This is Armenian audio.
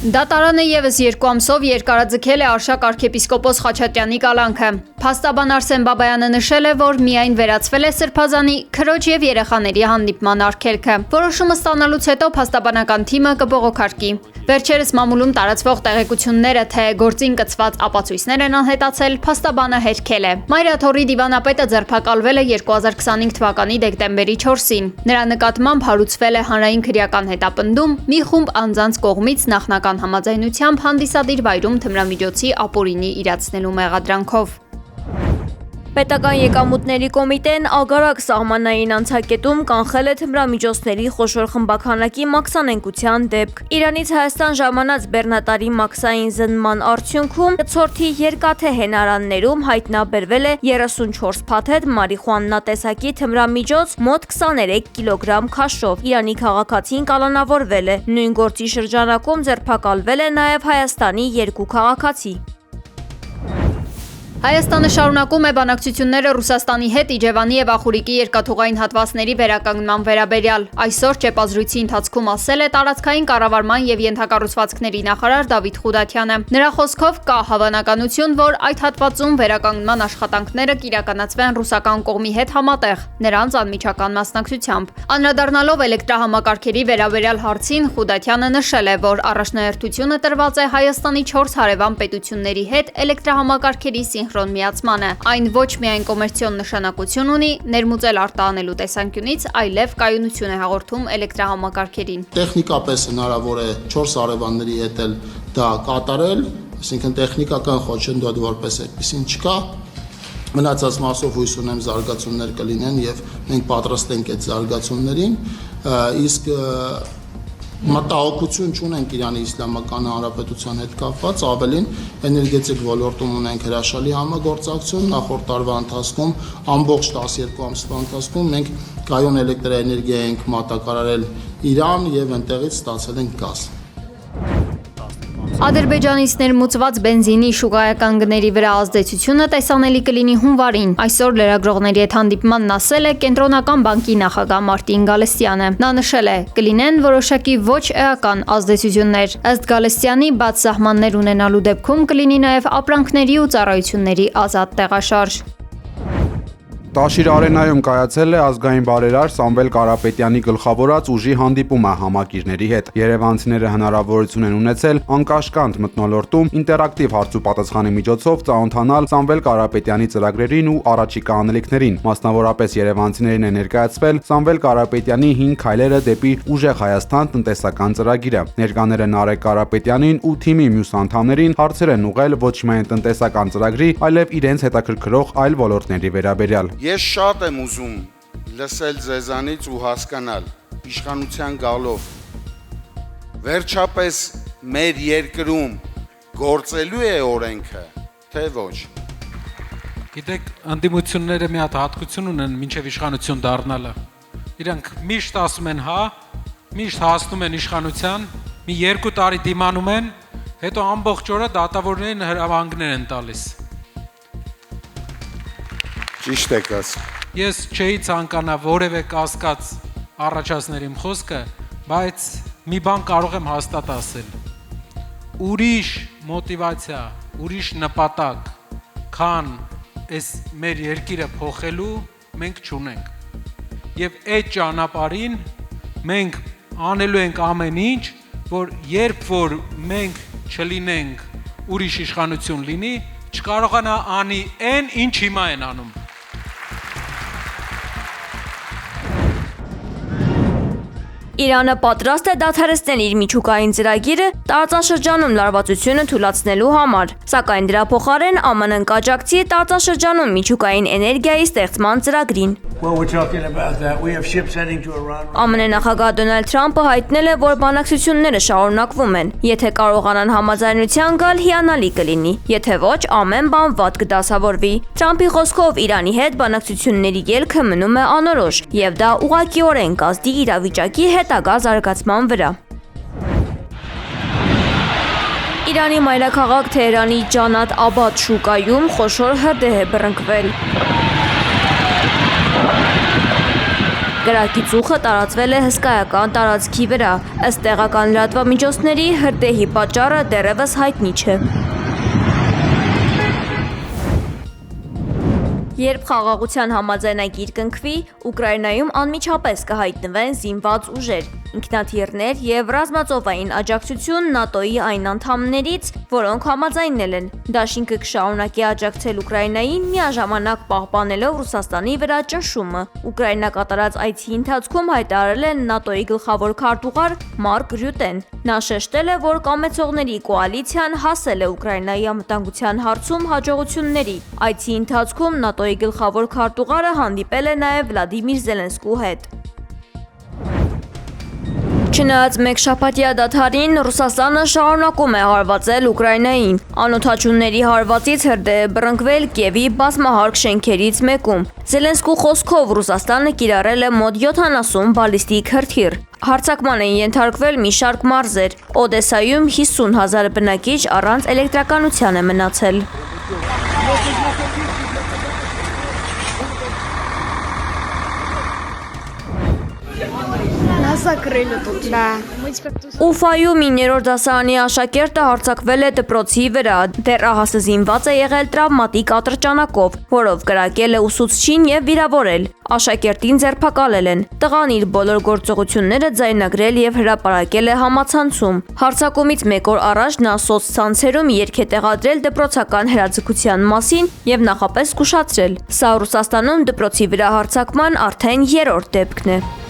Դատարանը ևս 2 ամսով երկարաձգել է Արշակ arczepiskopos Խաչատրյանի կալանքը։ Փաստաբան Արսեն Բաբայանը նշել է, որ միայն վերացվել է Սրբազանի քրոջ եւ երեխաների հանդիպման արգելքը։ Որոշումը ստանալուց հետո փաստաբանական թիմը կբողոքարկի։ Վերջերս մամուլում տարածվող տեղեկությունները, թե գործին կցված ապացույցներ են անհետացել, փաստաբանը հերքել է։ Մայրաթորի դիվանապետը ձերբակալվել է 2025 թվականի դեկտեմբերի 4-ին։ Նրա նկատմամբ հարուցվել է հանրային քրեական հետապնդում մի խումբ անձանց կողմից նախնական համաձայնությամբ հանդիսադիր վայրում թմրամիջոցի ապօրինի իրացնելու մեղադրանքով։ Պետական եկամուտների կոմիտեն ագարակ սահմանային անցակետում կանխել է թմրամիջոցների խոշոր խմբաքանակի մաքսանենկության դեպք։ Իրանից Հայաստան ժամանած բեռնատարի մաքսային զննման արդյունքում ցորթի երկաթե հենարաններում հայտնաբերվել է 34 փաթեթ մարիխուանա տեսակի թմրամիջոց մոտ 23 կիլոգրամ քաշով։ Իրանի քաղաքացին կալանավորվել է։ Նույն գործի շրջանակում ձերբակալվել է նաև Հայաստանի 2 քաղաքացի։ Հայաստանը շարունակում է բանակցությունները Ռուսաստանի հետ Իջևանի եւ Ախուրիկի երկաթուղային հատվածների վերականգնման վերաբերյալ։ Այսօր ճեպազրույցի ընթացքում ասել է տարածքային կառավարման եւ ենթակառուցվածքների նախարար Դավիթ Խուդատյանը։ Նրա խոսքով կա հավանականություն, որ այդ հատվածում վերականգնման աշխատանքները կիրականացվեն ռուսական կողմի հետ համատեղ, նրանց անմիջական մասնակցությամբ։ Անդրադառնալով էլեկտրահամակարգերի վերաբերյալ հարցին, Խուդատյանը նշել է, որ առաջնահերթությունը տրված է Հայաստանի 4 հարևան պետությունների հետ էլեկտրահամակարգերի միացմանը։ Այն ոչ միայն կոմերցիոն նշանակություն ունի, ներմուծել արտահանելու տեսանկյունից, այլև կայունություն է հաղորդում էլեկտրահամակարգերին։ Տեխնիկապես հնարավոր է 4 հարևանների հետ էլ դա կատարել, այսինքն տեխնիկական խոչընդոտ որպես այդպեսին չկա։ Մնացած մասով հույս ունեմ զարգացումներ կլինեն եւ մենք պատրաստ ենք այդ զարգացումներին, իսկ մտահոգություն չունենք Իրանի Իսլամական Հանրապետության հետ կապված, ավելին էներգետիկ ոլորտում ունենք հրաշալի համագործակցություն։ Նախորդ տարվա ընթացքում ամբողջ 12 ամսվա ընթացքում մենք կայուն էլեկտրաէներգիա ենք մատակարարել Իրան եւ այնտեղից ստացել ենք գազ։ Ադրբեջանից ներմուծված բենզինի շուկայական գների վրա ազդեցությունը տեսանելի կլինի հունվարին։ Այսօր լրագրողների հետ հանդիպմանն ասել է Կենտրոնական բանկի նախագահ Մարտին Գալստյանը։ Նա նշել է, կլինեն որոշակի ոչ էական ազդեցություններ։ Ըստ Գալստյանի, բաց սահմաններ ունենալու դեպքում կլինի նաև ապրանքների ու ծառայությունների ազատ տեղաշարժ։ Տաշիր արենայում կայացել է ազգային բարերար Սամվել Կարապետյանի գլխավորած ուժի հանդիպումը համակիրների հետ։ Երևանցիները հնարավորություն են ունեցել անկաշկանդ մթնոլորտում ինտերակտիվ հարցուպատասխանի միջոցով ծանոթանալ Սամվել Կարապետյանի ծրագրերին ու առաջիկա անելիքներին։ Մասնավորապես երևանցիներին է ներկայացվել Սամվել Կարապետյանի 5 քայլերը դեպի ուժեղ Հայաստան տնտեսական ծրագիրը։ Ներկաները Նարեկ Կարապետյանին ու թիմի մյուս անդամներին հարցեր են ուղղել ոչ միայն տնտեսական ծրագրի, այլև իրենց հետաքրքրող այլ ոլորտների վերաբերյալ։ Ես շատ եմ ուզում լսել ձեզանից ու հասկանալ իշխանության գալով վերջապես մեր երկրում գործելու է օրենքը, թե ոչ։ Գիտեք, ընդդիմությունները մի հատ հատկություն ունեն մինչև իշխանություն դառնալը։ Իրանք միշտ ասում են հա, միշտ հասնում են իշխանության, մի 2 տարի դիմանում են, հետո ամբողջ օրը դատավորներին հրավանգներ են տալիս։ Ճիշտ եք ասում։ Ես չէի ցանկանա որևէ կասկած առաջացնել իմ խոսքը, բայց մի բան կարող եմ հաստատ ասել։ Ուրիշ մոտիվացիա, ուրիշ նպատակ, քան այս մեր երկիրը փոխելու մենք չունենք։ Եվ այդ ճանապարհին մենք անելու ենք ամեն ինչ, որ երբ որ մենք չլինենք, ուրիշ իշխանություն լինի, չկարողանա անի այն, ինչ հիմա են անում։ Իրանը պատրաստ է դադարեցնել իր միջուկային ծրագիրը տարածաշրջանում լարվածությունը թույլատնելու համար, սակայն դրա փոխարեն ԱՄՆ-ն կաջակցի տարածաշրջանում միջուկային էներգիայի ստեղծման ծրագրին։ ԱՄՆ նախագահ Դոնալդ Թրամփը հայտնել է, որ բանակցությունները շարունակվում են։ Եթե կարողանան համաձայնության գալ, հիանալի կլինի, եթե ոչ, ամեն բան վատ կդասավորվի։ Թրամփի խոսքով Իրանի հետ բանակցությունների ելքը մնում է անորոշ, եւ դա ուղղակիորեն կազդի իրավիճակի հետագա զարգացման վրա։ Իրանի մայրաքաղաք Թեհրանի Ջանաթ Աբադ շուկայում խոշոր հրդեհ է բռնկվել։ Կրակի ծուխը տարածվել է հսկայական տարածքի վրա։ Ըստ տեղական լրատվամիջոցների հրդեհի պատճառը դեռևս հայտնի չէ։ Երբ խաղաղության համաձայնագիր կնքվի, Ուկրաինայում անմիջապես կհայտնվեն զինված ուժեր, ինքնաթիռներ եւ ռազմածովային աջակցություն ՆԱՏՕ-ի այն անդամներից, որոնք համաձայնել են։ Դաշինքը կշարունակի աջակցել Ուկրաինային, միաժամանակ պահպանելով Ռուսաստանի վրա ճնշումը։ Ուկրաինա կատարած այցի ընթացքում հայտարարել են ՆԱՏՕ-ի գլխավոր քարտուղար Մարկ Ռյուտեն։ Նա շեշտել է, որ կամեցողների կոալիցիան հասել է Ուկրաինայի անվտանգության հարցում հաջողությունների։ Այցի ընթացքում ՆԱՏՕ-ի գլխավոր քարտուղարը հանդիպել է նաև Վլադիմիր Զելենսկու հետ։ Չնայած մեկ շաբաթյա դադարին, Ռուսաստանը շարունակում է հարվածել Ուկրաինային։ Անօդաչուների հարվածից հրդեհ է բռնկվել Կիևի բազմահարկ շենքերից մեկում։ Զելենսկու խոսքով Ռուսաստանը կիրառել է մոտ 70 բալիստիկ հրթիռ։ Հարձակման են ենթարկվել մի շարք մարզեր։ Օդեսայում 50,000 բնակիչ առանց էլեկտրականության է մնացել։ Закрыли тут. Да. Мы теперь тут. Ուֆայում 9-րդ դասարանի աշակերտը հարձակվել է դպրոցի վրա, դեռահասը զինված է եղել տրավմատիկ ատրճանակով, որով կրակել է ուսուցչին եւ վիրավորել։ Աշակերտին ձերբակալել են։ Տղան իր բոլոր գործողությունները ձայնագրել եւ հրապարակել է համացանցում։ Հարձակումից մեկ օր առաջ նա սոցցանցերում երգ է տեղադրել դպրոցական հրաձգության մասին եւ նախապես զգուշացրել։ Սա Ռուսաստանում դպրոցի վրա հարձակման արդեն 3-րդ դեպքն է։